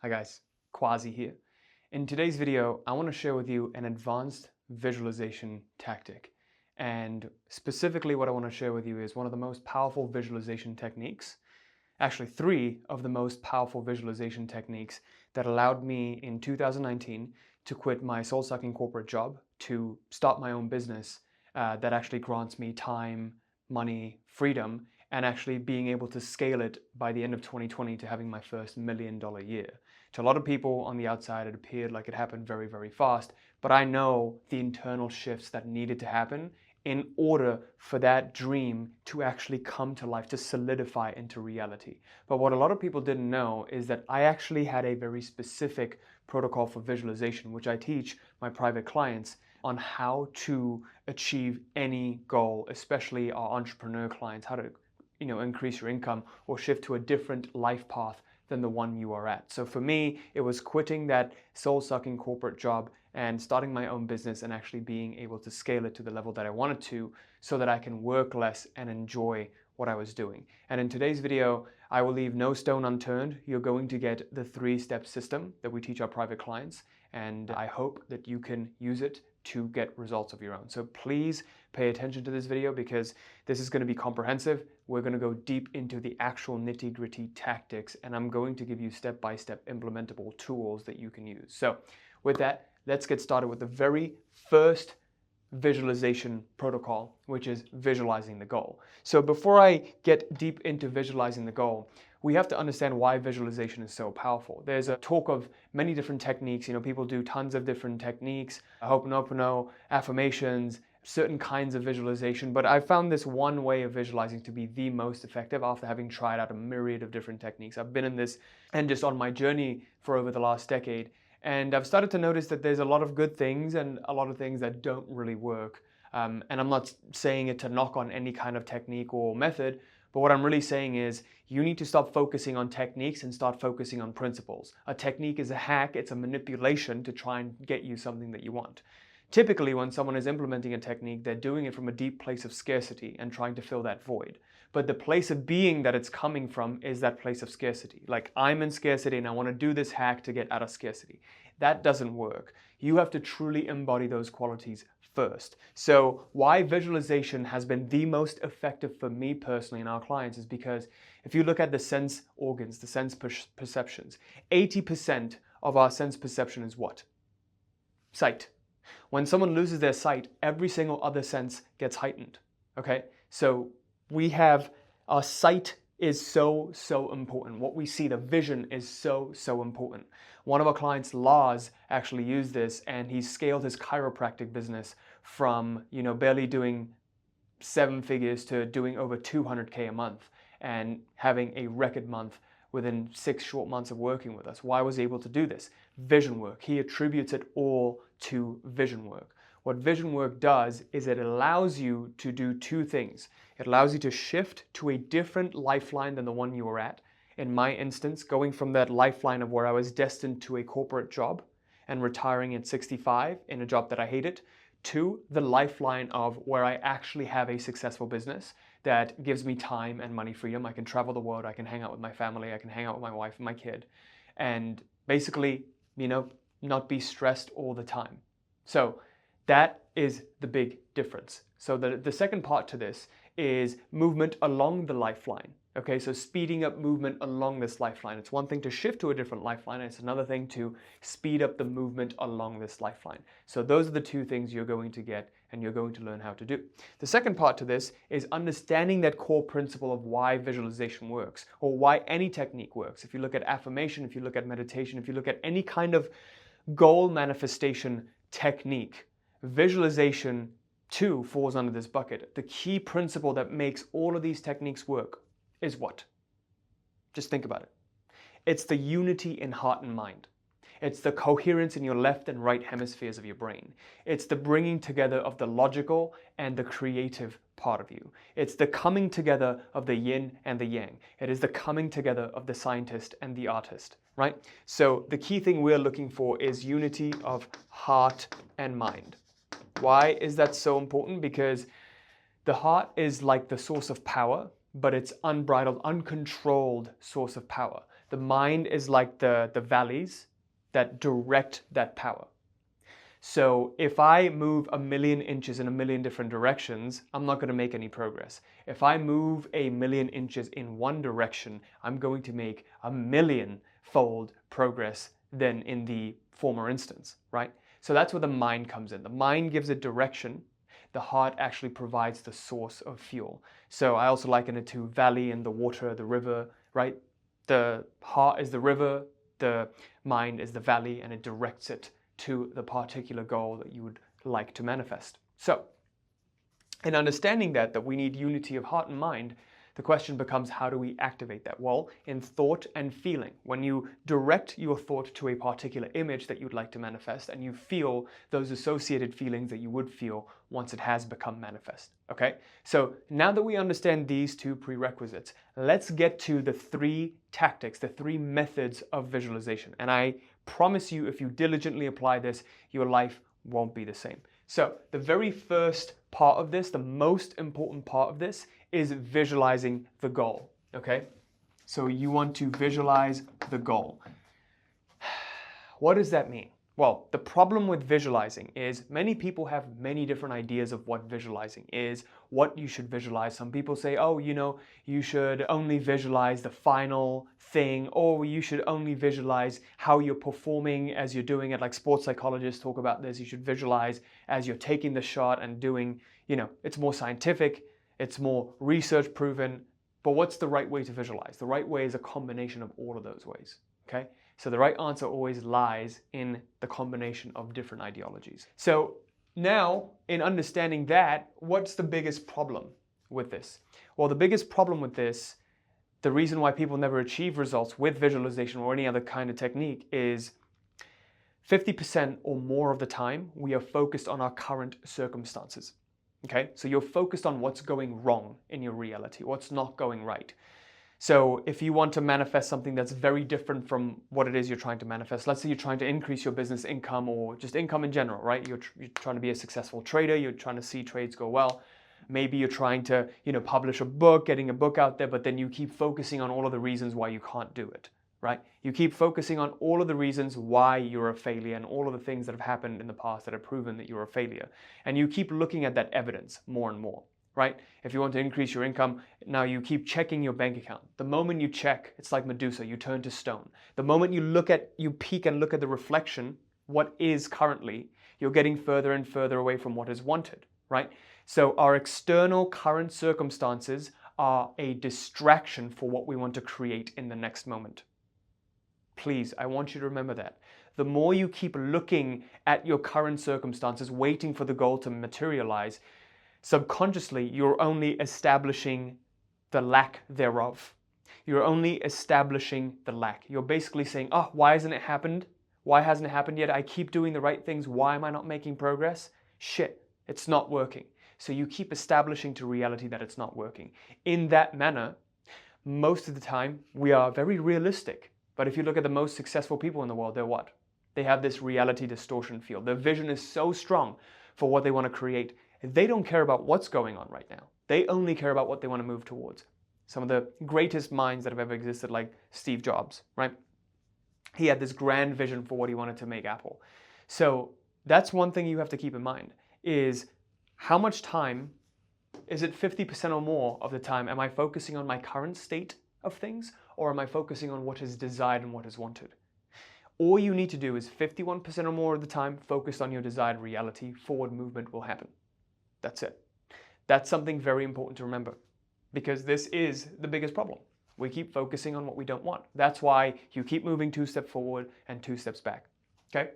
Hi guys, Quazi here. In today's video, I want to share with you an advanced visualization tactic. And specifically what I want to share with you is one of the most powerful visualization techniques, actually three of the most powerful visualization techniques that allowed me in 2019 to quit my soul-sucking corporate job to start my own business that actually grants me time, money, freedom, and actually being able to scale it by the end of 2020 to having my first $1 million year. To a lot of people on the outside, it appeared like it happened very, very fast, but I know the internal shifts that needed to happen in order for that dream to actually come to life, to solidify into reality. But what a lot of people didn't know is that I actually had a very specific protocol for visualization, which I teach my private clients on how to achieve any goal, especially our entrepreneur clients, how to increase your income or shift to a different life path than the one you are at. So for me, it was quitting that soul-sucking corporate job and starting my own business and actually being able to scale it to the level that I wanted to so that I can work less and enjoy what I was doing. And in today's video, I will leave no stone unturned. You're going to get the 3-step system that we teach our private clients, and I hope that you can use it to get results of your own. So please pay attention to this video because this is going to be comprehensive. We're going to go deep into the actual nitty-gritty tactics, and I'm going to give you step-by-step implementable tools that you can use. So with that, let's get started with the very first visualization protocol, which is visualizing the goal. So before I get deep into visualizing the goal, we have to understand why visualization is so powerful. There's a talk of many different techniques. People do tons of different techniques, Ho'oponopono, affirmations, certain kinds of visualization, but I found this one way of visualizing to be the most effective after having tried out a myriad of different techniques. I've been in this and just on my journey for over the last decade, and I've started to notice that there's a lot of good things and a lot of things that don't really work. And I'm not saying it to knock on any kind of technique or method, but what I'm really saying is you need to stop focusing on techniques and start focusing on principles. A technique is a hack, it's a manipulation to try and get you something that you want. Typically, when someone is implementing a technique, they're doing it from a deep place of scarcity and trying to fill that void. But the place of being that it's coming from is that place of scarcity. Like, I'm in scarcity and I want to do this hack to get out of scarcity. That doesn't work. You have to truly embody those qualities first. So why visualization has been the most effective for me personally and our clients is because if you look at the sense organs, the sense perceptions, 80% of our sense perception is what? Sight. When someone loses their sight, every single other sense gets heightened. Okay? So we have our sight is so important. What we see, the vision is so important. One of our clients, Lars, actually used this and he scaled his chiropractic business from, barely doing 7 figures to doing over 200K a month and having a record month within 6 short months of working with us. Why was he able to do this? Vision work. He attributes it all to vision work. What vision work does is it allows you to do 2 things. It allows you to shift to a different lifeline than the one you were at. In my instance, going from that lifeline of where I was destined to a corporate job and retiring at 65 in a job that I hated, to the lifeline of where I actually have a successful business that gives me time and money freedom. I can travel the world, I can hang out with my family, I can hang out with my wife and my kid, and basically, not be stressed all the time. So that is the big difference. So the second part to this is movement along the lifeline. Okay, so speeding up movement along this lifeline. It's one thing to shift to a different lifeline, and it's another thing to speed up the movement along this lifeline. So those are the 2 things you're going to get and you're going to learn how to do. The second part to this is understanding that core principle of why visualization works or why any technique works. If you look at affirmation, if you look at meditation, if you look at any kind of goal manifestation technique, visualization too falls under this bucket. The key principle that makes all of these techniques work is what? Just think about it. It's the unity in heart and mind. It's the coherence in your left and right hemispheres of your brain. It's the bringing together of the logical and the creative part of you. It's the coming together of the yin and the yang. It is the coming together of the scientist and the artist, right? So the key thing we're looking for is unity of heart and mind. Why is that so important? Because the heart is like the source of power, but it's unbridled, uncontrolled source of power. The mind is like the valleys that direct that power. So if I move 1,000,000 inches in 1,000,000 different directions, I'm not going to make any progress. If I move 1,000,000 inches in one direction, I'm going to make 1,000,000-fold progress than in the former instance, right? So that's where the mind comes in. The mind gives it direction. The heart actually provides the source of fuel. So I also liken it to valley and the water, the river, right? The heart is the river, the mind is the valley, and it directs it to the particular goal that you would like to manifest. So, in understanding that we need unity of heart and mind, the question becomes, how do we activate that? Well, in thought and feeling. When you direct your thought to a particular image that you'd like to manifest, and you feel those associated feelings that you would feel once it has become manifest. Okay? So now that we understand these two prerequisites, let's get to the 3 tactics, the 3 methods of visualization. And I promise you, if you diligently apply this, your life won't be the same. So the very first part of this, the most important part of this, is visualizing the goal, okay? So you want to visualize the goal. What does that mean? Well, the problem with visualizing is many people have many different ideas of what visualizing is, what you should visualize. Some people say, oh, you should only visualize the final thing, or you should only visualize how you're performing as you're doing it. Like sports psychologists talk about this. You should visualize as you're taking the shot and doing, it's more scientific, it's more research proven. But what's the right way to visualize? The right way is a combination of all of those ways, okay? So the right answer always lies in the combination of different ideologies. So now, in understanding that, what's the biggest problem with this? Well, the biggest problem with this, the reason why people never achieve results with visualization or any other kind of technique is 50% or more of the time, we are focused on our current circumstances. Okay? So you're focused on what's going wrong in your reality, what's not going right. So if you want to manifest something that's very different from what it is you're trying to manifest, let's say you're trying to increase your business income or just income in general, right? You're trying to be a successful trader, you're trying to see trades go well. Maybe you're trying to, publish a book, getting a book out there, but then you keep focusing on all of the reasons why you can't do it, right? You keep focusing on all of the reasons why you're a failure and all of the things that have happened in the past that have proven that you're a failure. And you keep looking at that evidence more and more. Right? If you want to increase your income, now you keep checking your bank account. The moment you check, it's like Medusa, you turn to stone. The moment you peek and look at the reflection, what is currently, you're getting further and further away from what is wanted, right? So our external current circumstances are a distraction for what we want to create in the next moment. Please, I want you to remember that. The more you keep looking at your current circumstances, waiting for the goal to materialize, subconsciously, you're only establishing the lack thereof. You're only establishing the lack. You're basically saying, oh, why hasn't it happened? Why hasn't it happened yet? I keep doing the right things. Why am I not making progress? Shit, it's not working. So you keep establishing to reality that it's not working. In that manner, most of the time, we are very realistic. But if you look at the most successful people in the world, they're what? They have this reality distortion field. Their vision is so strong for what they want to create. They don't care about what's going on right now. They only care about what they want to move towards. Some of the greatest minds that have ever existed, like Steve Jobs, right? He had this grand vision for what he wanted to make Apple. So that's one thing you have to keep in mind, is how much time, is it 50% or more of the time, am I focusing on my current state of things, or am I focusing on what is desired and what is wanted? All you need to do is 51% or more of the time focused on your desired reality, forward movement will happen. That's it. That's something very important to remember, because this is the biggest problem. We keep focusing on what we don't want. That's why you keep moving 2 steps forward and 2 steps back. Okay?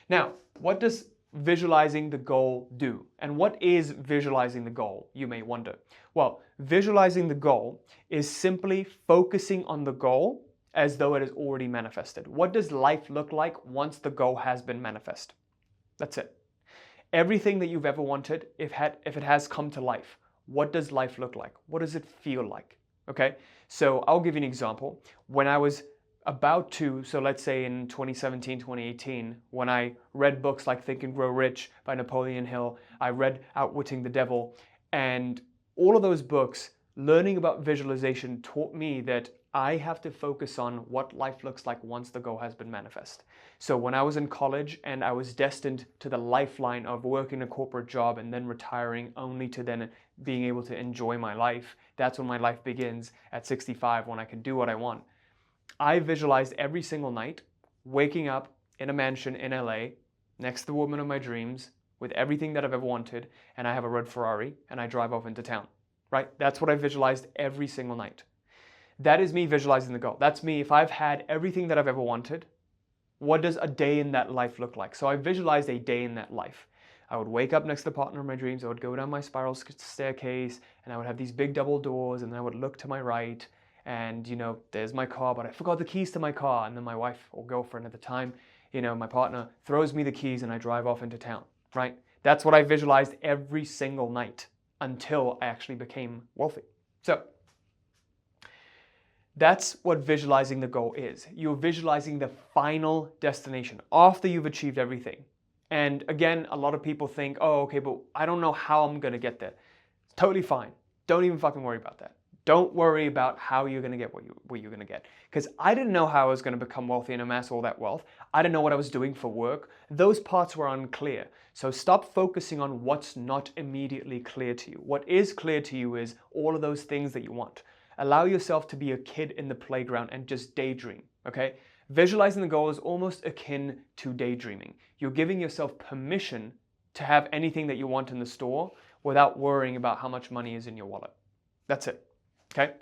Now, what does visualizing the goal do? And what is visualizing the goal, you may wonder? Well, visualizing the goal is simply focusing on the goal as though it is already manifested. What does life look like once the goal has been manifest? That's it. Everything that you've ever wanted, if it has come to life, what does life look like? What does it feel like? Okay, so I'll give you an example. When I was about to, so let's say in 2017, 2018, when I read books like Think and Grow Rich by Napoleon Hill, I read Outwitting the Devil, and all of those books, learning about visualization taught me that I have to focus on what life looks like once the goal has been manifest. So when I was in college and I was destined to the lifeline of working a corporate job and then retiring only to then being able to enjoy my life, that's when my life begins at 65, when I can do what I want. I visualized every single night waking up in a mansion in LA next to the woman of my dreams with everything that I've ever wanted, and I have a red Ferrari and I drive off into town, right? That's what I visualized every single night. That is me visualizing the goal. That's me. If I've had everything that I've ever wanted, what does a day in that life look like? So I visualized a day in that life. I would wake up next to the partner of my dreams. I would go down my spiral staircase and I would have these big double doors, and then I would look to my right and, there's my car, but I forgot the keys to my car. And then my wife or girlfriend at the time, my partner throws me the keys and I drive off into town, right? That's what I visualized every single night until I actually became wealthy. So that's what visualizing the goal is. You're visualizing the final destination after you've achieved everything. And again, a lot of people think, oh, okay, but I don't know how I'm going to get there. It's totally fine. Don't even fucking worry about that. Don't worry about how you're going to get what you're going to get. Because I didn't know how I was going to become wealthy and amass all that wealth. I didn't know what I was doing for work. Those parts were unclear. So stop focusing on what's not immediately clear to you. What is clear to you is all of those things that you want. Allow yourself to be a kid in the playground and just daydream, okay? Visualizing the goal is almost akin to daydreaming. You're giving yourself permission to have anything that you want in the store without worrying about how much money is in your wallet. That's it, okay?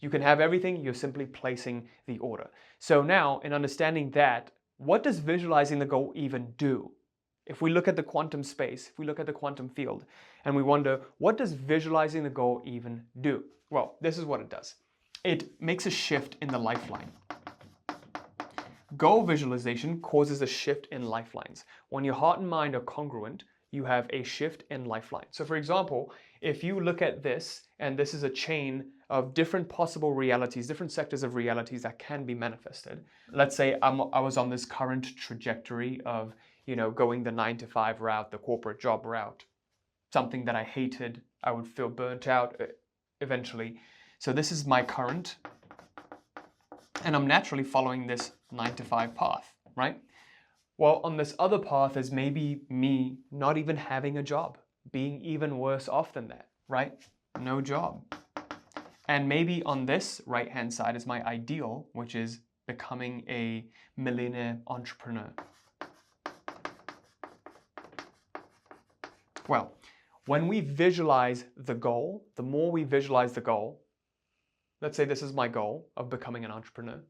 You can have everything, you're simply placing the order. So now, in understanding that, what does visualizing the goal even do? If we look at the quantum space, if we look at the quantum field, and we wonder, what does visualizing the goal even do? Well, this is what it does. It makes a shift in the lifeline. Goal visualization causes a shift in lifelines. When your heart and mind are congruent, you have a shift in lifeline. So for example, if you look at this, and this is a chain of different possible realities, different sectors of realities that can be manifested. Let's say I was on this current trajectory of, going the 9-to-5 route, the corporate job route, something that I hated. I would feel burnt out eventually. So this is my current, and I'm naturally following this 9-to-5 path, right? Well, on this other path is maybe me not even having a job, being even worse off than that, right? No job. And maybe on this right-hand side is my ideal, which is becoming a millionaire entrepreneur. Well, when we visualize the goal, the more we visualize the goal, let's say this is my goal of becoming an entrepreneur,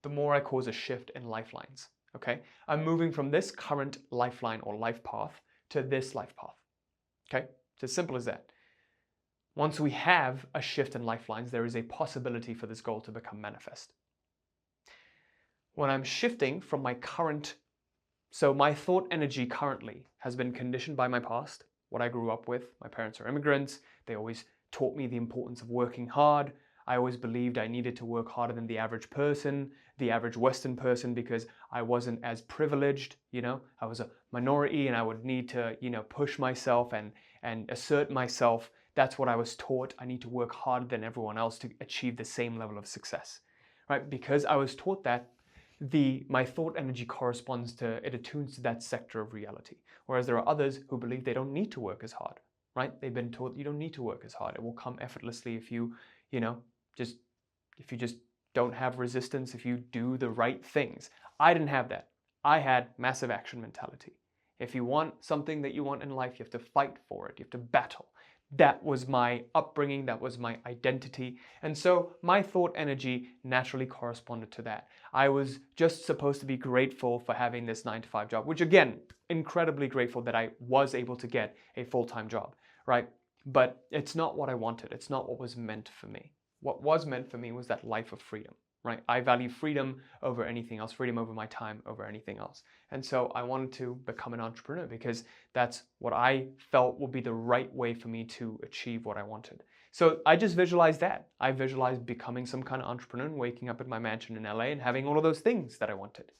the more I cause a shift in lifelines, okay? I'm moving from this current lifeline or life path to this life path, okay? It's as simple as that. Once we have a shift in lifelines, there is a possibility for this goal to become manifest. When I'm shifting from my current, so my thought energy currently has been conditioned by my past, what I grew up with. My parents are immigrants. They always taught me the importance of working hard. I always believed I needed to work harder than the average person, the average Western person, because I wasn't as privileged, I was a minority and I would need to, push myself and assert myself. That's what I was taught. I need to work harder than everyone else to achieve the same level of success, right? Because I was taught that, my thought energy corresponds to, it attunes to that sector of reality. Whereas there are others who believe they don't need to work as hard, right? They've been taught you don't need to work as hard. It will come effortlessly if you, if you just don't have resistance, if you do the right things. I didn't have that. I had massive action mentality. If you want something that you want in life, you have to fight for it. You have to battle. That was my upbringing, that was my identity. And so my thought energy naturally corresponded to that. I was just supposed to be grateful for having this 9-to-5 job, which again, incredibly grateful that I was able to get a full-time job, right? But it's not what I wanted. It's not what was meant for me. What was meant for me was that life of freedom, right? I value freedom over anything else, freedom over my time over anything else. And so I wanted to become an entrepreneur because that's what I felt would be the right way for me to achieve what I wanted. So I just visualized that. I visualized becoming some kind of entrepreneur and waking up at my mansion in LA and having all of those things that I wanted.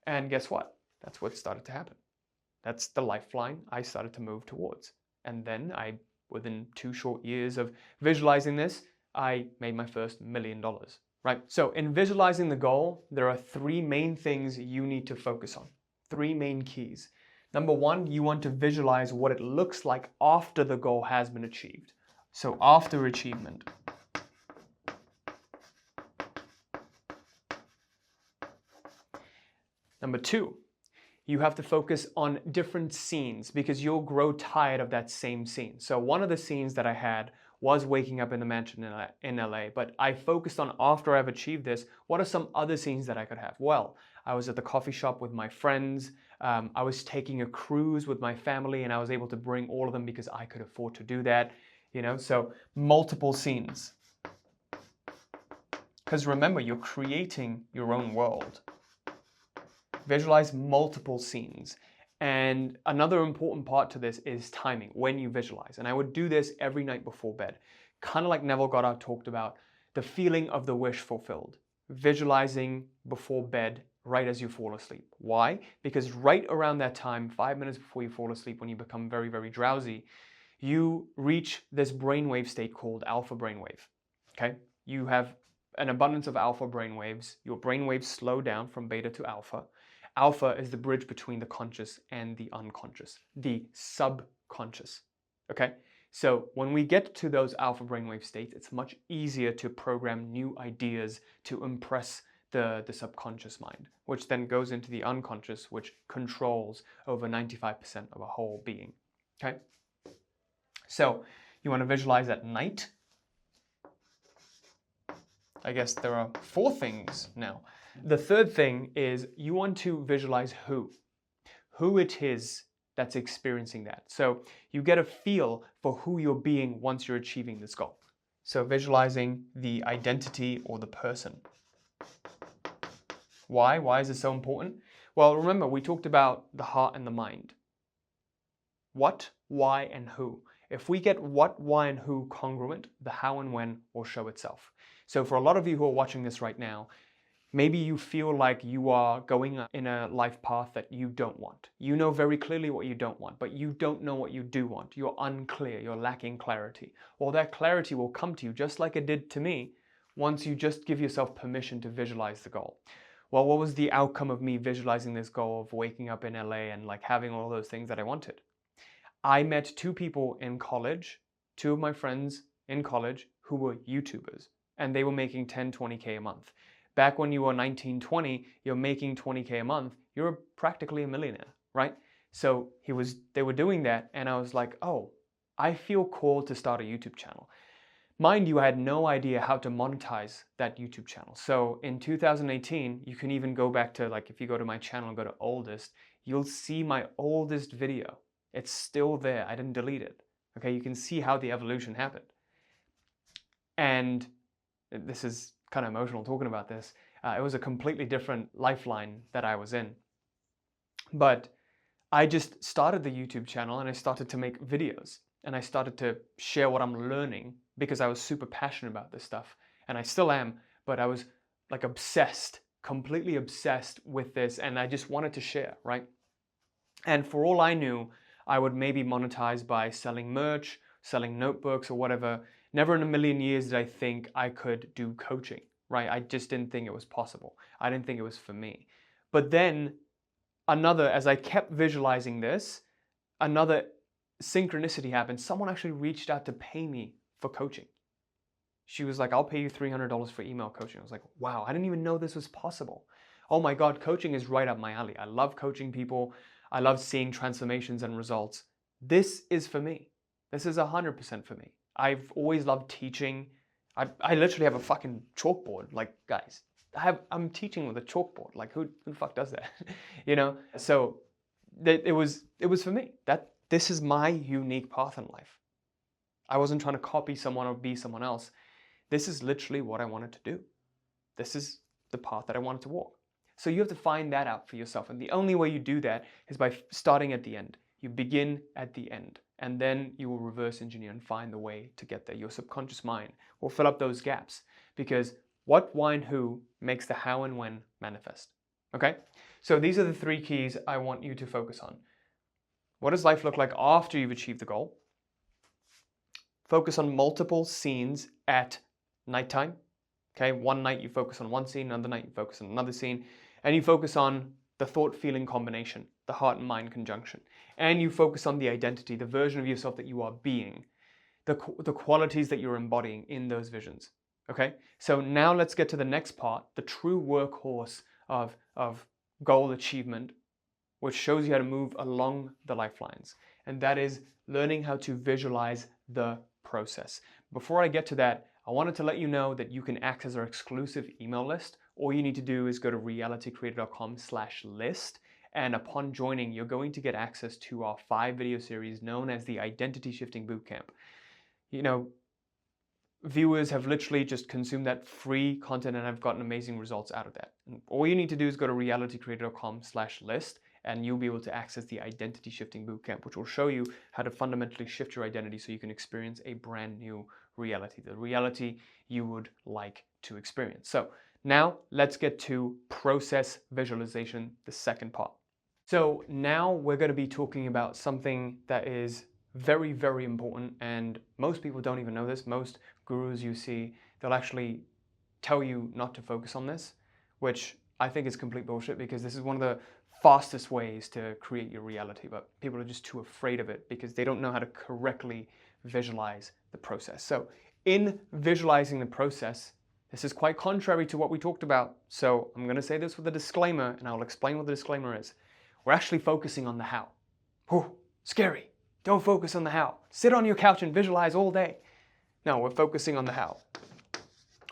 And guess what? That's what started to happen. That's the lifeline I started to move towards. And then within 2 short years of visualizing this, I made my first $1 million. right? So in visualizing the goal, there are three main things you need to focus on. Three main keys. Number one, you want to visualize what it looks like after the goal has been achieved. So after achievement. Number two, you have to focus on different scenes because you'll grow tired of that same scene. So one of the scenes that I had was waking up in the mansion in LA, but I focused on after I've achieved this, what are some other scenes that I could have? Well, I was at the coffee shop with my friends, I was taking a cruise with my family, and I was able to bring all of them because I could afford to do that, so multiple scenes. Because remember, you're creating your own world. Visualize multiple scenes. And another important part to this is timing, when you visualize. And I would do this every night before bed. Kind of like Neville Goddard talked about, the feeling of the wish fulfilled. Visualizing before bed, right as you fall asleep. Why? Because right around that time, 5 minutes before you fall asleep, when you become very, very drowsy, you reach this brainwave state called alpha brainwave. Okay? You have an abundance of alpha brainwaves. Your brainwaves slow down from beta to alpha. Alpha is the bridge between the conscious and the unconscious, the subconscious, okay? So when we get to those alpha brainwave states, it's much easier to program new ideas to impress the subconscious mind, which then goes into the unconscious, which controls over 95% of a whole being, okay? So you want to visualize at night. I guess there are 4 things now. The third thing is you want to visualize who it is that's experiencing that. So you get a feel for who you're being once you're achieving this goal. So visualizing the identity or the person. Why? Why is it so important? Well, remember, we talked about the heart and the mind. What, why, and who. If we get what, why, and who congruent, the how and when will show itself. So for a lot of you who are watching this right now, maybe you feel like you are going in a life path that you don't want. You know very clearly what you don't want, but you don't know what you do want. You're unclear, you're lacking clarity. Well, that clarity will come to you just like it did to me once you just give yourself permission to visualize the goal. Well, what was the outcome of me visualizing this goal of waking up in LA and like having all those things that I wanted? I met 2 people in college, 2 of my friends in college who were YouTubers, and they were making 10, 20K a month. Back when you were 19, 20, you're making 20K a month, you're practically a millionaire, right? So they were doing that, and I was like, oh, I feel called to start a YouTube channel. Mind you, I had no idea how to monetize that YouTube channel. So in 2018, you can even go back to, like, if you go to my channel and go to oldest, you'll see my oldest video. It's still there. I didn't delete it. Okay, you can see how the evolution happened. And this is kind of emotional talking about this. It was a completely different lifeline that I was in. But I just started the YouTube channel and I started to make videos. And I started to share what I'm learning because I was super passionate about this stuff. And I still am, but I was like obsessed, completely obsessed with this. And I just wanted to share, right? And for all I knew, I would maybe monetize by selling merch, selling notebooks or whatever. Never in a million years did I think I could do coaching, right? I just didn't think it was possible. I didn't think it was for me. But then as I kept visualizing this, another synchronicity happened. Someone actually reached out to pay me for coaching. She was like, I'll pay you $300 for email coaching. I was like, wow, I didn't even know this was possible. Oh my God, coaching is right up my alley. I love coaching people. I love seeing transformations and results. This is for me. This is 100% for me. I've always loved teaching. I literally have a fucking chalkboard. Like, guys, I'm teaching with a chalkboard. Like, who the fuck does that? So it was for me. This is my unique path in life. I wasn't trying to copy someone or be someone else. This is literally what I wanted to do. This is the path that I wanted to walk. So you have to find that out for yourself. And the only way you do that is by starting at the end. You begin at the end, and then you will reverse engineer and find the way to get there. Your subconscious mind will fill up those gaps because what, why, and who makes the how and when manifest. Okay? So these are the 3 keys I want you to focus on. What does life look like after you've achieved the goal? Focus on multiple scenes at nighttime. Okay, one night you focus on one scene, another night you focus on another scene, and you focus on the thought-feeling combination, the heart and mind conjunction, and you focus on the identity, the version of yourself that you are being, the qualities that you're embodying in those visions. Okay, so now let's get to the next part, the true workhorse of goal achievement, which shows you how to move along the lifelines, and that is learning how to visualize the process. Before I get to that, I wanted to let you know that you can access our exclusive email list. All you need to do is go to realitycreator.com/list, and upon joining, you're going to get access to our 5-video series known as the Identity Shifting Bootcamp. You know, viewers have literally just consumed that free content and have gotten amazing results out of that. And all you need to do is go to realitycreator.com/list, and you'll be able to access the Identity Shifting Bootcamp, which will show you how to fundamentally shift your identity so you can experience a brand new reality, the reality you would like to experience. So now let's get to process visualization, the second part. So now we're going to be talking about something that is very, very important, and most people don't even know this. Most gurus you see, they'll actually tell you not to focus on this, which I think is complete bullshit, because this is one of the fastest ways to create your reality, but people are just too afraid of it because they don't know how to correctly visualize the process. So in visualizing the process, this is quite contrary to what we talked about. So I'm going to say this with a disclaimer, and I'll explain what the disclaimer is. We're actually focusing on the how. Whew, scary. Don't focus on the how. Sit on your couch and visualize all day. No, we're focusing on the how.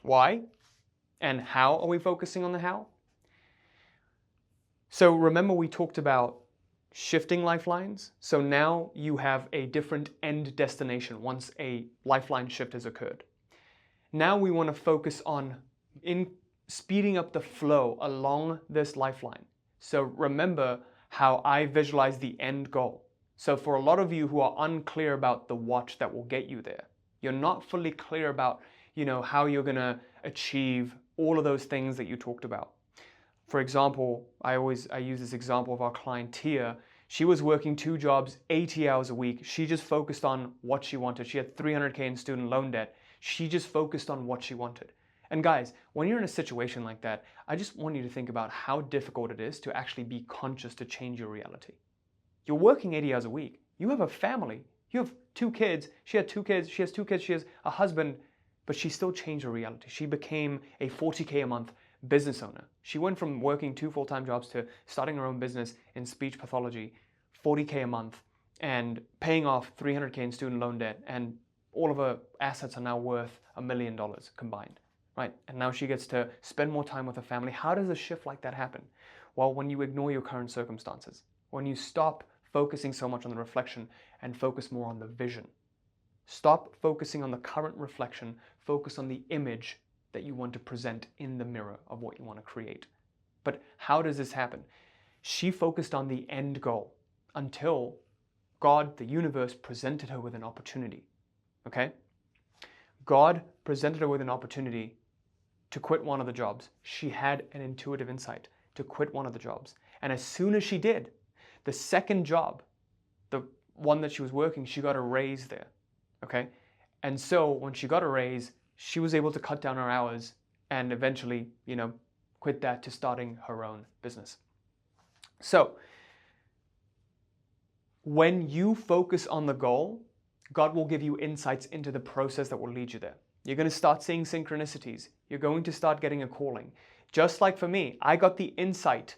Why? And how are we focusing on the how? So remember we talked about shifting lifelines. So now you have a different end destination once a lifeline shift has occurred. Now we want to focus on speeding up the flow along this lifeline. So remember how I visualize the end goal. So for a lot of you who are unclear about the what that will get you there, you're not fully clear about, how you're going to achieve all of those things that you talked about. For example, I use this example of our client Tia. She was working 2 jobs, 80 hours a week. She just focused on what she wanted. She had $300K in student loan debt. She just focused on what she wanted. And guys, when you're in a situation like that, I just want you to think about how difficult it is to actually be conscious to change your reality. You're working 80 hours a week. You have a family. You have 2 kids. She had 2 kids. She has 2 kids. She has a husband. But she still changed her reality. She became a $40K a month business owner. She went from working 2 full-time jobs to starting her own business in speech pathology, $40K a month, and paying off $300K in student loan debt, and all of her assets are now worth $1 million combined, right? And now she gets to spend more time with her family. How does a shift like that happen? Well, when you ignore your current circumstances, when you stop focusing so much on the reflection and focus more on the vision. Stop focusing on the current reflection, focus on the image that you want to present in the mirror of what you want to create. But how does this happen? She focused on the end goal until God, the universe, presented her with an opportunity. Okay? God presented her with an opportunity to quit one of the jobs. She had an intuitive insight to quit one of the jobs. And as soon as she did, the second job, the one that she was working, she got a raise there. Okay? And so when she got a raise, she was able to cut down her hours and eventually, quit that to starting her own business. So when you focus on the goal, God will give you insights into the process that will lead you there. You're going to start seeing synchronicities. You're going to start getting a calling. Just like for me, I got the insight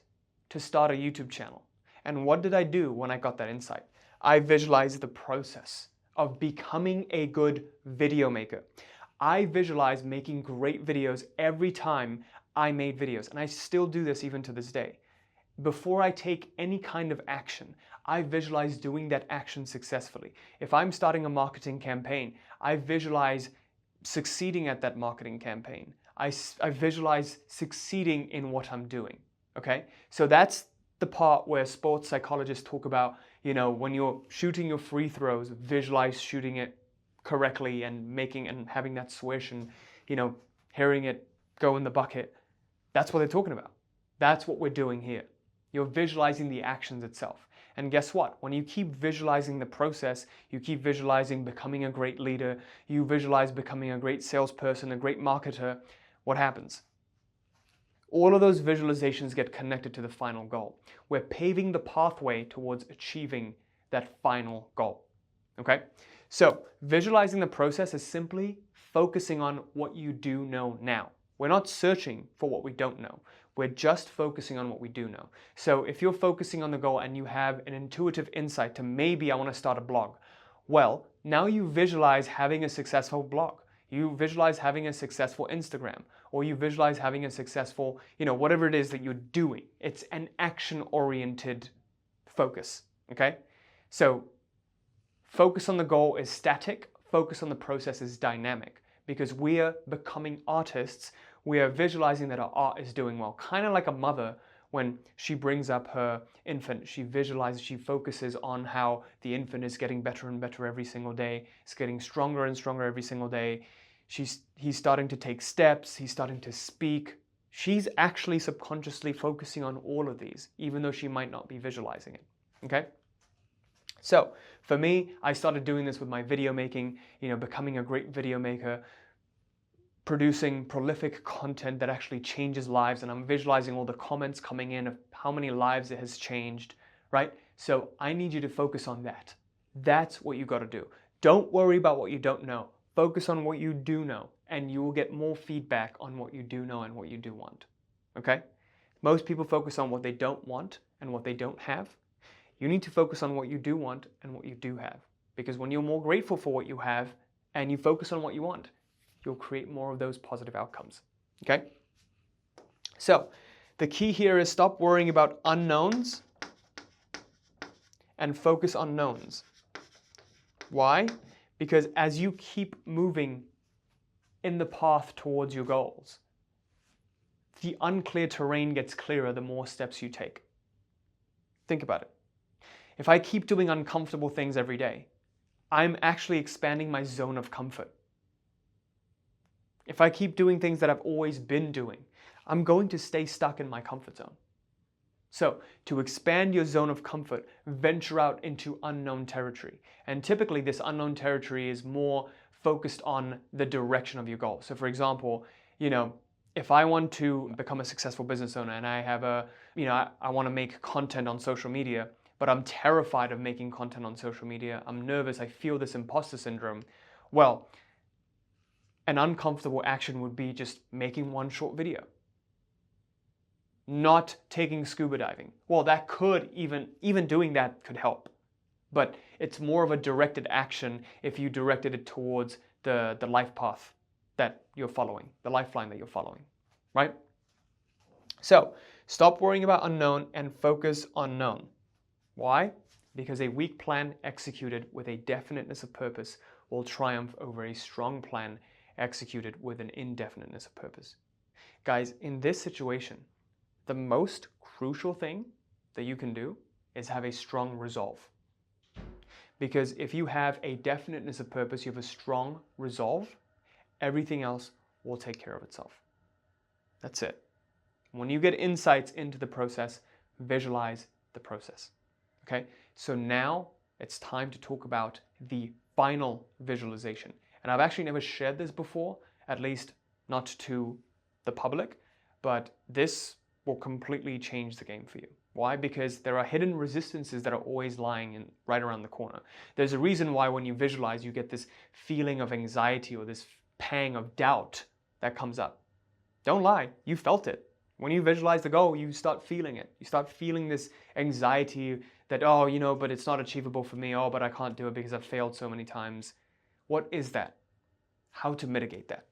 to start a YouTube channel. And what did I do when I got that insight? I visualized the process of becoming a good video maker. I visualized making great videos every time I made videos, and I still do this even to this day. Before I take any kind of action, I visualize doing that action successfully. If I'm starting a marketing campaign, I visualize succeeding at that marketing campaign. I visualize succeeding in what I'm doing, okay? So that's the part where sports psychologists talk about, when you're shooting your free throws, visualize shooting it correctly and making and having that swish and, hearing it go in the bucket. That's what they're talking about. That's what we're doing here. You're visualizing the actions itself. And guess what? When you keep visualizing the process, you keep visualizing becoming a great leader, you visualize becoming a great salesperson, a great marketer, what happens? All of those visualizations get connected to the final goal. We're paving the pathway towards achieving that final goal. Okay? So visualizing the process is simply focusing on what you do know now. We're not searching for what we don't know. We're just focusing on what we do know. So if you're focusing on the goal and you have an intuitive insight to maybe I want to start a blog, well, now you visualize having a successful blog. You visualize having a successful Instagram, or you visualize having a successful, whatever it is that you're doing. It's an action-oriented focus, okay? So focus on the goal is static, focus on the process is dynamic, because we are becoming artists. We are visualizing that our art is doing well. Kind of like a mother when she brings up her infant, she visualizes, she focuses on how the infant is getting better and better every single day. It's getting stronger and stronger every single day. He's starting to take steps, he's starting to speak. She's actually subconsciously focusing on all of these, even though she might not be visualizing it, okay? So for me, I started doing this with my video making, becoming a great video maker, producing prolific content that actually changes lives, and I'm visualizing all the comments coming in of how many lives it has changed, right? So I need you to focus on that. That's what you got to do. Don't worry about what you don't know. Focus on what you do know, and you will get more feedback on what you do know and what you do want, okay? Most people focus on what they don't want and what they don't have. You need to focus on what you do want and what you do have, because when you're more grateful for what you have and you focus on what you want, you'll create more of those positive outcomes, okay? So the key here is stop worrying about unknowns and focus on knowns. Why? Because as you keep moving in the path towards your goals, the unclear terrain gets clearer the more steps you take. Think about it. If I keep doing uncomfortable things every day, I'm actually expanding my zone of comfort. If I keep doing things that I've always been doing, I'm going to stay stuck in my comfort zone. So to expand your zone of comfort, venture out into unknown territory. And typically this unknown territory is more focused on the direction of your goal. So for example, if I want to become a successful business owner and I have I want to make content on social media, but I'm terrified of making content on social media. I'm nervous. I feel this imposter syndrome. Well, an uncomfortable action would be just making one short video. Not taking scuba diving. Well, that could even doing that could help. But it's more of a directed action if you directed it towards the life path that you're following, the lifeline that you're following, right? So stop worrying about unknown and focus on known. Why? Because a weak plan executed with a definiteness of purpose will triumph over a strong plan executed with an indefiniteness of purpose. Guys, in this situation, the most crucial thing that you can do is have a strong resolve. Because if you have a definiteness of purpose, you have a strong resolve, everything else will take care of itself. That's it. When you get insights into the process, visualize the process. Okay? So now it's time to talk about the final visualization. And I've actually never shared this before, at least not to the public, but this will completely change the game for you. Why? Because there are hidden resistances that are always lying right around the corner. There's a reason why when you visualize, you get this feeling of anxiety or this pang of doubt that comes up. Don't lie, you felt it. When you visualize the goal, you start feeling it. You start feeling this anxiety that, but it's not achievable for me. Oh, but I can't do it because I've failed so many times. What is that? How to mitigate that?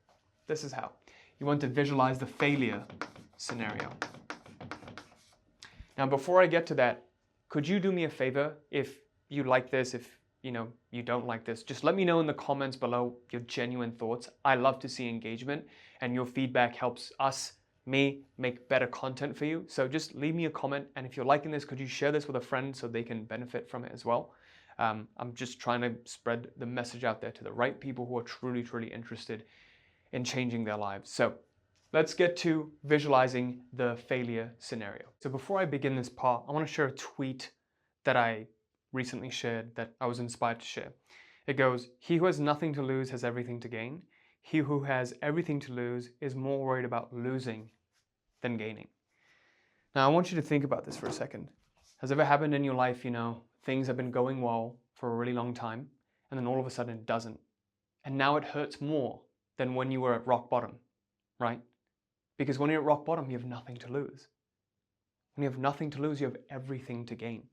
This is how. You want to visualize the failure scenario. Now, before I get to that, could you do me a favor if you like this, if you don't like this? Just let me know in the comments below your genuine thoughts. I love to see engagement, and your feedback helps me make better content for you. So just leave me a comment, and if you're liking this, could you share this with a friend so they can benefit from it as well? I'm just trying to spread the message out there to the right people who are truly, truly interested in changing their lives. So let's get to visualizing the failure scenario. So before I begin this part, I want to share a tweet that I recently shared that I was inspired to share. It goes, "He who has nothing to lose has everything to gain. He who has everything to lose is more worried about losing than gaining. Now, I want you to think about this for a second. Has it ever happened in your life, things have been going well for a really long time, and then all of a sudden it doesn't. And now it hurts more than when you were at rock bottom, right? Because when you're at rock bottom, you have nothing to lose. When you have nothing to lose, you have everything to gain.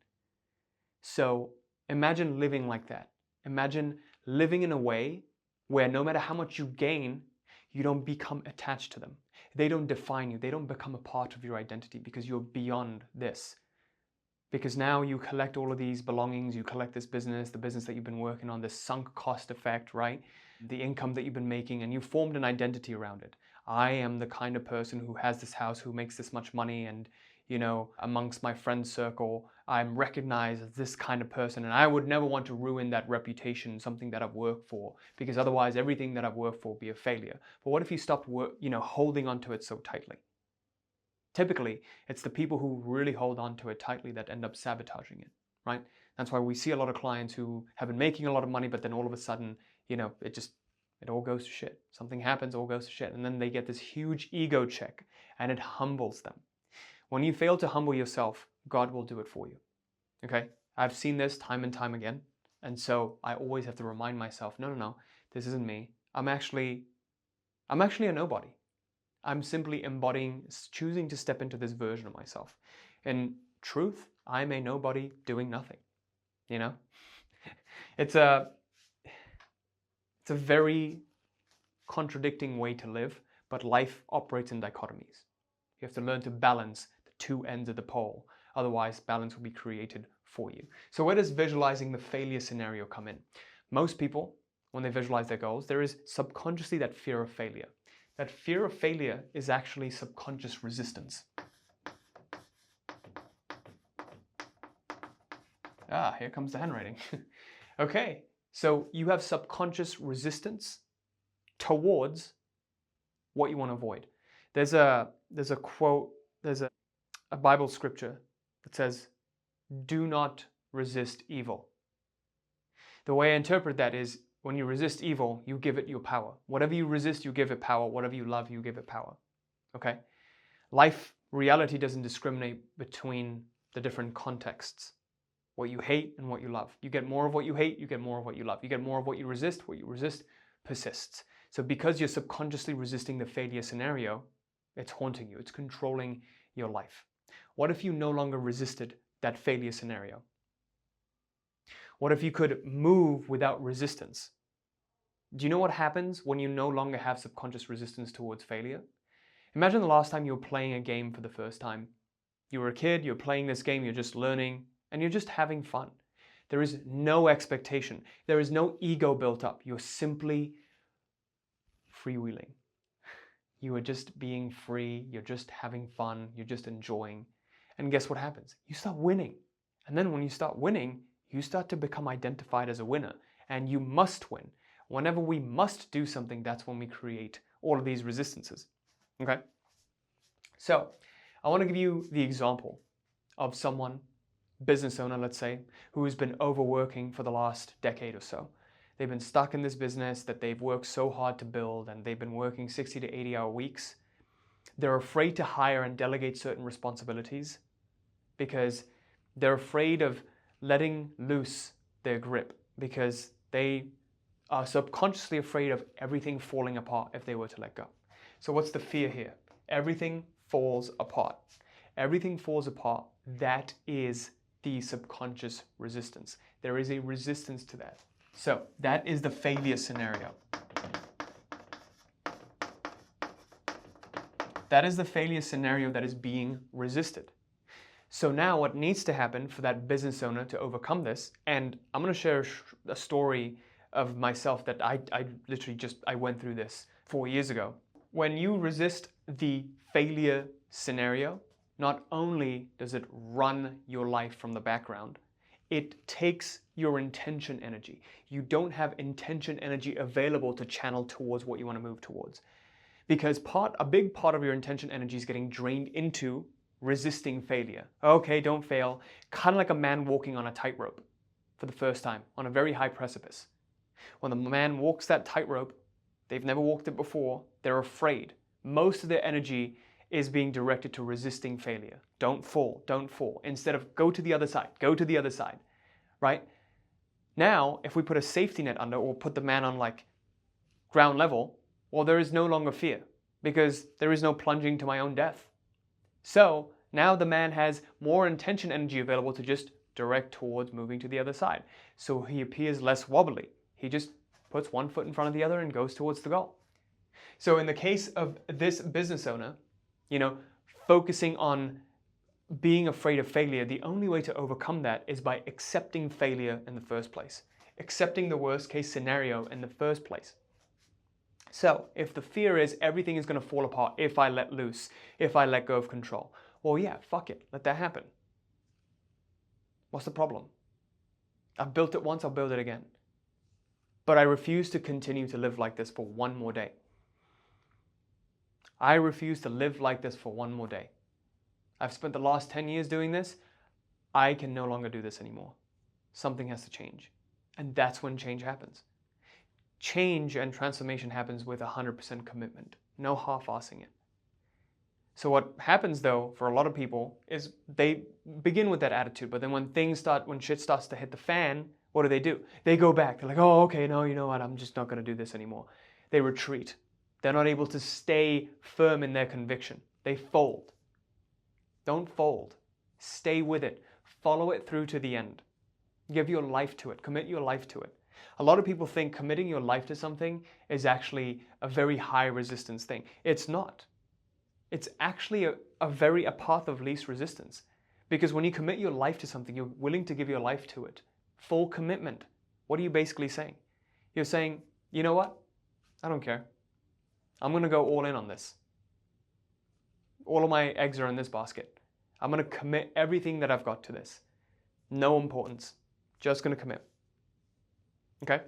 So imagine living like that. Imagine living in a way where no matter how much you gain, you don't become attached to them. They don't define you. They don't become a part of your identity because you're beyond this. Because now you collect all of these belongings, you collect this business, the business that you've been working on, this sunk cost effect, right? The income that you've been making, and you formed an identity around it. I am the kind of person who has this house, who makes this much money, and amongst my friend circle, I'm recognized as this kind of person, and I would never want to ruin that reputation, something that I've worked for, because otherwise everything that I've worked for will be a failure. But what if you stopped holding onto it so tightly? Typically, it's the people who really hold on to it tightly that end up sabotaging it, right? That's why we see a lot of clients who have been making a lot of money, but then all of a sudden, it all goes to shit. Something happens, all goes to shit, and then they get this huge ego check, and it humbles them. When you fail to humble yourself, God will do it for you, okay? I've seen this time and time again, and so I always have to remind myself, no, this isn't me. I'm actually a nobody. I'm simply choosing to step into this version of myself. In truth, I'm a nobody doing nothing, It's a very contradicting way to live, but life operates in dichotomies. You have to learn to balance the two ends of the pole. Otherwise, balance will be created for you. So where does visualizing the failure scenario come in? Most people, when they visualize their goals, there is subconsciously that fear of failure. That fear of failure is actually subconscious resistance. Here comes the handwriting. Okay, so you have subconscious resistance towards what you want to avoid. There's a quote, there's a Bible scripture that says, "Do not resist evil." The way I interpret that is, when you resist evil, you give it your power. Whatever you resist, you give it power. Whatever you love, you give it power. Okay? Reality doesn't discriminate between the different contexts. What you hate and what you love. You get more of what you hate, you get more of what you love. You get more of what you resist persists. So because you're subconsciously resisting the failure scenario, it's haunting you. It's controlling your life. What if you no longer resisted that failure scenario? What if you could move without resistance? Do you know what happens when you no longer have subconscious resistance towards failure? Imagine the last time you were playing a game for the first time. You were a kid, you're playing this game, you're just learning, and you're just having fun. There is no expectation. There is no ego built up. You're simply freewheeling. You are just being free, you're just having fun, you're just enjoying. And guess what happens? You start winning. And then when you start winning, you start to become identified as a winner. And you must win. Whenever we must do something, that's when we create all of these resistances. Okay? So, I want to give you the example of someone, business owner, let's say, who has been overworking for the last decade or so. They've been stuck in this business that they've worked so hard to build, and they've been working 60 to 80-hour weeks. They're afraid to hire and delegate certain responsibilities because they're afraid of letting loose their grip, because they are subconsciously afraid of everything falling apart if they were to let go. So what's the fear here? Everything falls apart. Everything falls apart. That is the subconscious resistance. There is a resistance to that. So that is the failure scenario. That is the failure scenario that is being resisted. So now what needs to happen for that business owner to overcome this, and I'm going to share a story of myself that I went through this 4 years ago. When you resist the failure scenario, not only does it run your life from the background, it takes your intention energy. You don't have intention energy available to channel towards what you want to move towards. Because a big part of your intention energy is getting drained into resisting failure. Okay, don't fail. Kind of like a man walking on a tightrope for the first time on a very high precipice. When the man walks that tightrope, They've never walked it before. They're afraid. Most of their energy is being directed to resisting failure. Don't fall, don't fall. Instead of go to the other side, go to the other side, right? Now, if we put a safety net under or put the man on like ground level, well, there is no longer fear because there is no plunging to my own death. So now the man has more intention energy available to just direct towards moving to the other side. So he appears less wobbly. He just puts one foot in front of the other and goes towards the goal. So in the case of this business owner, focusing on being afraid of failure, the only way to overcome that is by accepting failure in the first place, accepting the worst case scenario in the first place. So if the fear is everything is going to fall apart if I let loose, if I let go of control, well, yeah, fuck it, let that happen. What's the problem? I've built it once, I'll build it again. But I refuse to continue to live like this for one more day. I refuse to live like this for one more day. I've spent the last 10 years doing this. I can no longer do this anymore. Something has to change. And that's when change happens. Change and transformation happens with 100% commitment. No half-assing it. So what happens though, for a lot of people, is they begin with that attitude, but then when shit starts to hit the fan, what do? They go back. They're like, oh, okay, no, you know what? I'm just not going to do this anymore. They retreat. They're not able to stay firm in their conviction. They fold. Don't fold. Stay with it. Follow it through to the end. Give your life to it. Commit your life to it. A lot of people think committing your life to something is actually a very high resistance thing. It's not. It's actually a path of least resistance. Because when you commit your life to something, you're willing to give your life to it. Full commitment. What are you basically saying? You're saying, you know what? I don't care. I'm going to go all in on this. All of my eggs are in this basket. I'm going to commit everything that I've got to this. No importance. Just going to commit. Okay?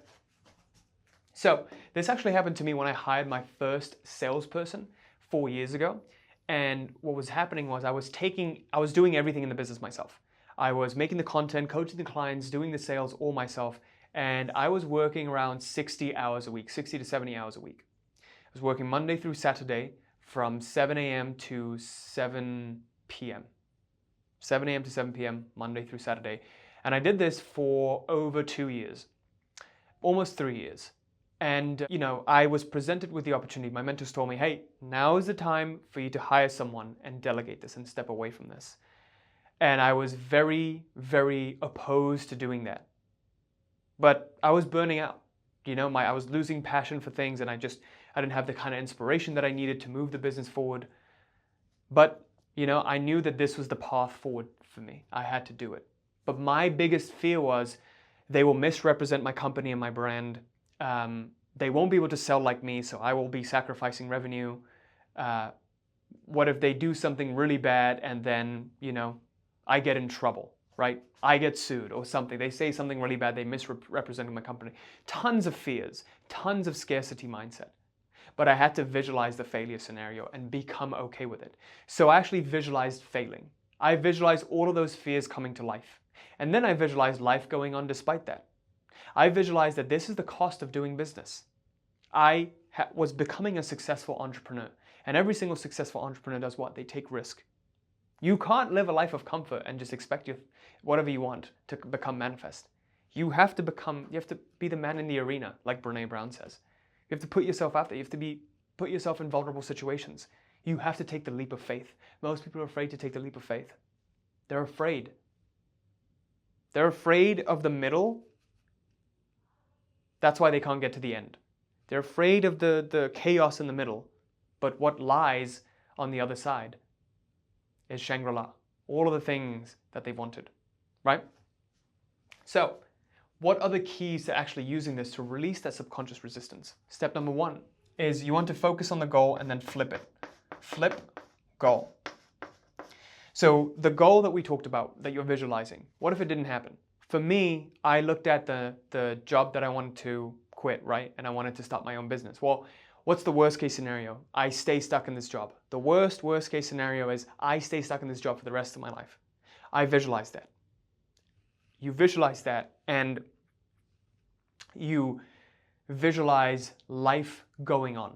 So this actually happened to me when I hired my first salesperson 4 years ago. And what was happening was I was doing everything in the business myself. I was making the content, coaching the clients, doing the sales all myself. And I was working around 60 hours a week, 60 to 70 hours a week. I was working Monday through Saturday from 7 a.m. to 7 p.m. 7 a.m. to 7 p.m. Monday through Saturday. And I did this for over 2 years, almost 3 years. And, I was presented with the opportunity. My mentors told me, hey, now is the time for you to hire someone and delegate this and step away from this. And I was very, very opposed to doing that. But I was burning out. I was losing passion for things and I didn't have the kind of inspiration that I needed to move the business forward. But, I knew that this was the path forward for me. I had to do it. But my biggest fear was they will misrepresent my company and my brand. They won't be able to sell like me, so I will be sacrificing revenue. What if they do something really bad and then, I get in trouble, right? I get sued or something. They say something really bad. They misrepresented my company. Tons of fears, tons of scarcity mindset. But I had to visualize the failure scenario and become okay with it. So I actually visualized failing. I visualized all of those fears coming to life. And then I visualized life going on despite that. I visualized that this is the cost of doing business. I was becoming a successful entrepreneur. And every single successful entrepreneur does what? They take risk. You can't live a life of comfort and just expect whatever you want to become manifest. You have to be the man in the arena, like Brene Brown says. You have to put yourself out there. You have to put yourself in vulnerable situations. You have to take the leap of faith. Most people are afraid to take the leap of faith. They're afraid. They're afraid of the middle. That's why they can't get to the end. They're afraid of the chaos in the middle. But what lies on the other side is Shangri-La. All of the things that they wanted, right? So, what are the keys to actually using this to release that subconscious resistance? Step number 1 is you want to focus on the goal and then flip it. Flip, goal. So the goal that we talked about, that you're visualizing, what if it didn't happen? For me, I looked at the job that I wanted to quit, right? And I wanted to start my own business. Well, what's the worst case scenario? I stay stuck in this job. The worst case scenario is I stay stuck in this job for the rest of my life. I visualized that. You visualize that and you visualize life going on.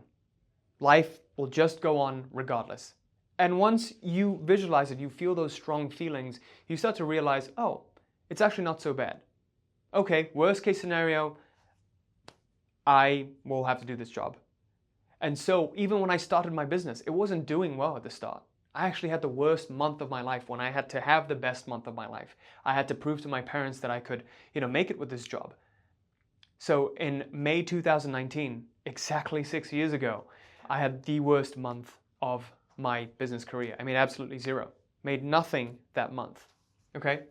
Life will just go on regardless. And once you visualize it, you feel those strong feelings, you start to realize, oh, it's actually not so bad. Okay, worst case scenario, I will have to do this job. And so even when I started my business, it wasn't doing well at the start. I actually had the worst month of my life when I had to have the best month of my life. I had to prove to my parents that I could, make it with this job. So in May 2019, exactly 6 years ago, I had the worst month of my business career. I made absolutely zero. Made nothing that month. Okay?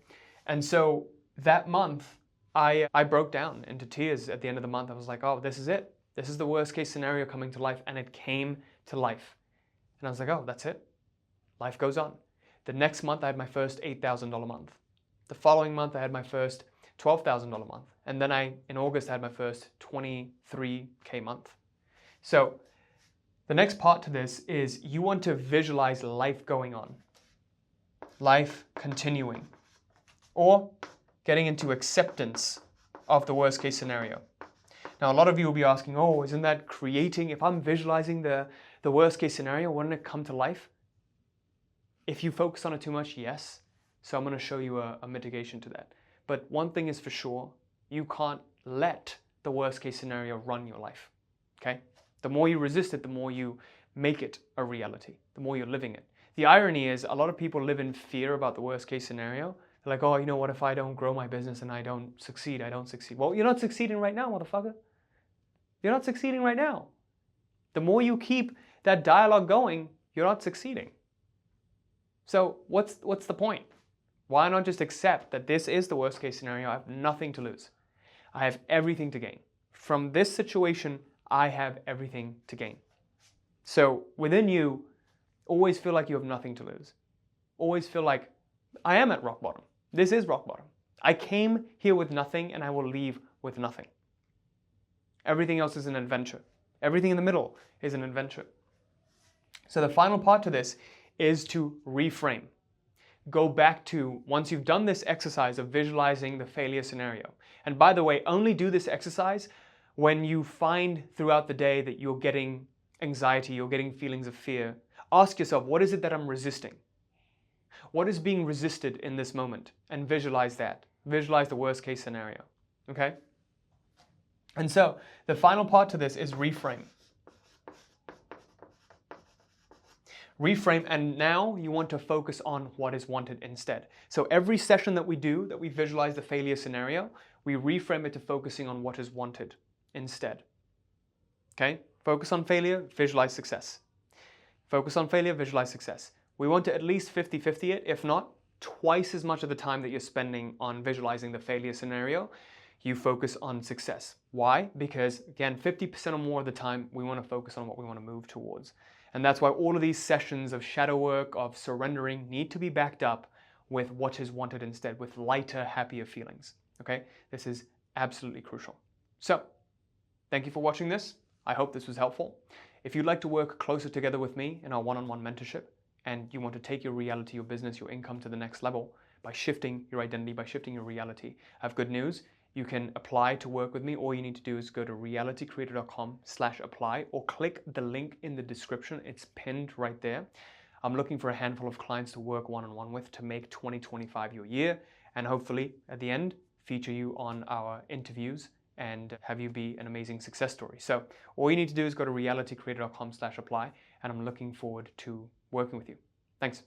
And so that month, I broke down into tears at the end of the month. I was like, oh, this is it. This is the worst case scenario coming to life. And it came to life. And I was like, oh, that's it. Life goes on. The next month, I had my first $8,000 month. The following month, I had my first $12,000 month. And then in August, I had my first 23K month. So the next part to this is you want to visualize life going on. Life continuing. Or getting into acceptance of the worst case scenario. Now, a lot of you will be asking, oh, isn't that creating, if I'm visualizing the worst case scenario, wouldn't it come to life? If you focus on it too much, yes. So I'm going to show you a mitigation to that. But one thing is for sure, you can't let the worst case scenario run your life, okay? The more you resist it, the more you make it a reality, the more you're living it. The irony is a lot of people live in fear about the worst case scenario. They're like, oh, you know what, if I don't grow my business and I don't succeed. Well, you're not succeeding right now, motherfucker. You're not succeeding right now. The more you keep that dialogue going, you're not succeeding. So what's the point? Why not just accept that this is the worst case scenario? I have nothing to lose. I have everything to gain. From this situation, I have everything to gain. So within you, always feel like you have nothing to lose. Always feel like I am at rock bottom. This is rock bottom. I came here with nothing and I will leave with nothing. Everything else is an adventure. Everything in the middle is an adventure. So the final part to this is to reframe. Go back to, once you've done this exercise of visualizing the failure scenario. And by the way, only do this exercise when you find throughout the day that you're getting anxiety, you're getting feelings of fear. Ask yourself, what is it that I'm resisting? What is being resisted in this moment? And visualize that. Visualize the worst case scenario, okay? And so the final part to this is reframe. Reframe, and now you want to focus on what is wanted instead. So every session that we do, that we visualize the failure scenario, we reframe it to focusing on what is wanted instead. Okay? Focus on failure, visualize success. Focus on failure, visualize success. We want to at least 50-50 it, if not twice as much of the time that you're spending on visualizing the failure scenario, you focus on success. Why? Because again, 50% or more of the time, we want to focus on what we want to move towards. And that's why all of these sessions of shadow work, of surrendering, need to be backed up with what is wanted instead, with lighter, happier feelings. Okay? This is absolutely crucial. So, thank you for watching this. I hope this was helpful. If you'd like to work closer together with me in our one-on-one mentorship, and you want to take your reality, your business, your income to the next level by shifting your identity, by shifting your reality, I have good news. You can apply to work with me. All you need to do is go to realitycreator.com/apply or click the link in the description. It's pinned right there. I'm looking for a handful of clients to work one-on-one with to make 2025 your year, and hopefully at the end, feature you on our interviews and have you be an amazing success story. So all you need to do is go to realitycreator.com/apply, and I'm looking forward to working with you. Thanks.